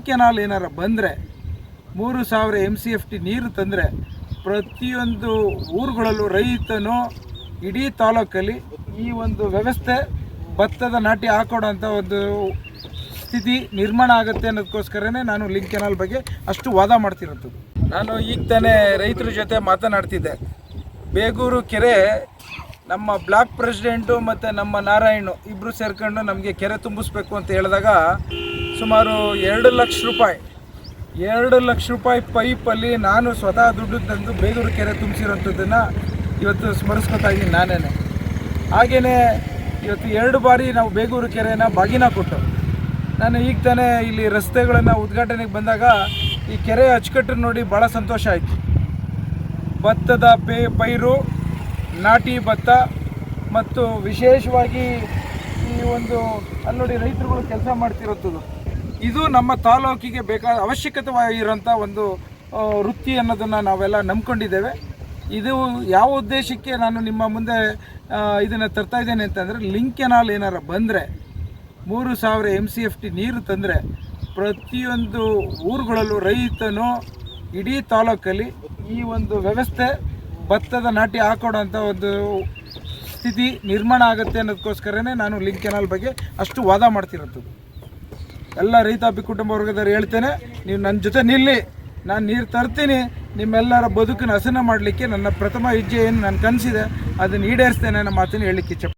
Link canal ಏನಾರ ಬಂದರೆ 3000 MCFT ನೀರು ತಂದರೆ ಪ್ರತಿಯೊಂದು ಊರುಗಳಲ್ಲೂ ರೈತನು ಇಡೀ ತಾಲೂಕಲ್ಲಿ ಈ ಒಂದು ವ್ಯವಸ್ಥೆ ಭತ್ತದ ನಾಟಿ ಹಾಕೋಡೋಂಥ ಒಂದು ಸ್ಥಿತಿ ನಿರ್ಮಾಣ ಆಗುತ್ತೆ ಅನ್ನೋದಕ್ಕೋಸ್ಕರನೇ ನಾನು ಲಿಂಕ್ ಕೆನಾಲ್ ಬಗ್ಗೆ ಅಷ್ಟು ವಾದ ಮಾಡ್ತಿರೋದು. ನಾನು ಈಗ ತಾನೇ ರೈತರ ಜೊತೆ ಮಾತನಾಡ್ತಿದ್ದೆ. ಬೇಗೂರು ಕೆರೆ ನಮ್ಮ ಬ್ಲಾಕ್ ಪ್ರೆಸಿಡೆಂಟು ಮತ್ತು ನಮ್ಮ ನಾರಾಯಣು ಇಬ್ಬರು ಸೇರ್ಕೊಂಡು ನಮಗೆ ಕೆರೆ ತುಂಬಿಸ್ಬೇಕು ಅಂತ ಹೇಳಿದಾಗ ಸುಮಾರು 2 ಲಕ್ಷ ರೂಪಾಯಿ ಪೈಪಲ್ಲಿ ನಾನು ಸ್ವತಃ ದುಡ್ಡು ತಂದು ಬೇಗೂರು ಕೆರೆ ತುಂಬಿಸಿರೋಂಥದ್ದನ್ನು ಇವತ್ತು ಸ್ಮರಿಸ್ಕೊತಾ ಇದ್ದೀನಿ ನಾನೇ. ಹಾಗೆಯೇ ಇವತ್ತು 2 ಬಾರಿ ನಾವು ಬೇಗೂರು ಕೆರೆನ ಬಾಗಿನ ಕೊಟ್ಟು ನಾನು ಈಗ ತಾನೇ ಇಲ್ಲಿ ರಸ್ತೆಗಳನ್ನು ಉದ್ಘಾಟನೆಗೆ ಬಂದಾಗ ಈ ಕೆರೆ ಅಚ್ಚುಕಟ್ಟು ನೋಡಿ ಭಾಳ ಸಂತೋಷ ಆಯಿತು. ಭತ್ತದ ಪೈರು, ನಾಟಿ ಭತ್ತ ಮತ್ತು ವಿಶೇಷವಾಗಿ ಈ ಒಂದು ಅಲ್ಲಿ ನೋಡಿ ರೈತರುಗಳು ಕೆಲಸ ಮಾಡ್ತಿರೋಂಥದ್ದು ಇದು ನಮ್ಮ ತಾಲೂಕಿಗೆ ಬೇಕಾದ ಅವಶ್ಯಕತೆವಾಗಿರೋಂಥ ಒಂದು ವೃತ್ತಿ ಅನ್ನೋದನ್ನು ನಾವೆಲ್ಲ ನಂಬ್ಕೊಂಡಿದ್ದೇವೆ. ಇದು ಯಾವ ಉದ್ದೇಶಕ್ಕೆ ನಾನು ನಿಮ್ಮ ಮುಂದೆ ಇದನ್ನು ತರ್ತಾ ಇದ್ದೇನೆ ಅಂತಂದರೆ, ಲಿಂಕ್ ಕೆನಾಲ್ ಏನಾರ ಬಂದರೆ 3000 MCFT ನೀರು ತಂದರೆ ಪ್ರತಿಯೊಂದು ಊರುಗಳಲ್ಲೂ ರೈತನು ಇಡೀ ತಾಲೂಕಲ್ಲಿ ಈ ಒಂದು ವ್ಯವಸ್ಥೆ ಭತ್ತದ ನಾಟಿ ಹಾಕೋಡೋಂಥ ಒಂದು ಸ್ಥಿತಿ ನಿರ್ಮಾಣ ಆಗುತ್ತೆ ಅನ್ನೋದಕ್ಕೋಸ್ಕರನೇ ನಾನು ಲಿಂಕ್ ಕೆನಾಲ್ ಬಗ್ಗೆ ಅಷ್ಟು ವಾದ ಮಾಡ್ತಿರೋದು. ಎಲ್ಲ ರೈತಾಪಿ ಕುಟುಂಬ ವರ್ಗದವ್ರು ಹೇಳ್ತೇನೆ, ನೀವು ನನ್ನ ಜೊತೆ ನಿಲ್ಲಿ, ನಾನು ನೀರು ತರ್ತೀನಿ. ನಿಮ್ಮೆಲ್ಲರ ಬದುಕನ್ನು ಹಸನ ಮಾಡಲಿಕ್ಕೆ ನನ್ನ ಪ್ರಥಮ ಹೆಜ್ಜೆ ಏನು ನನ್ನ ಕನಸಿದೆ ಅದನ್ನು ಈಡೇರಿಸ್ತೇನೆ ಅನ್ನೋ ಮಾತನ್ನು ಹೇಳಲಿಕ್ಕೆ ಇಚ್ಛೆ.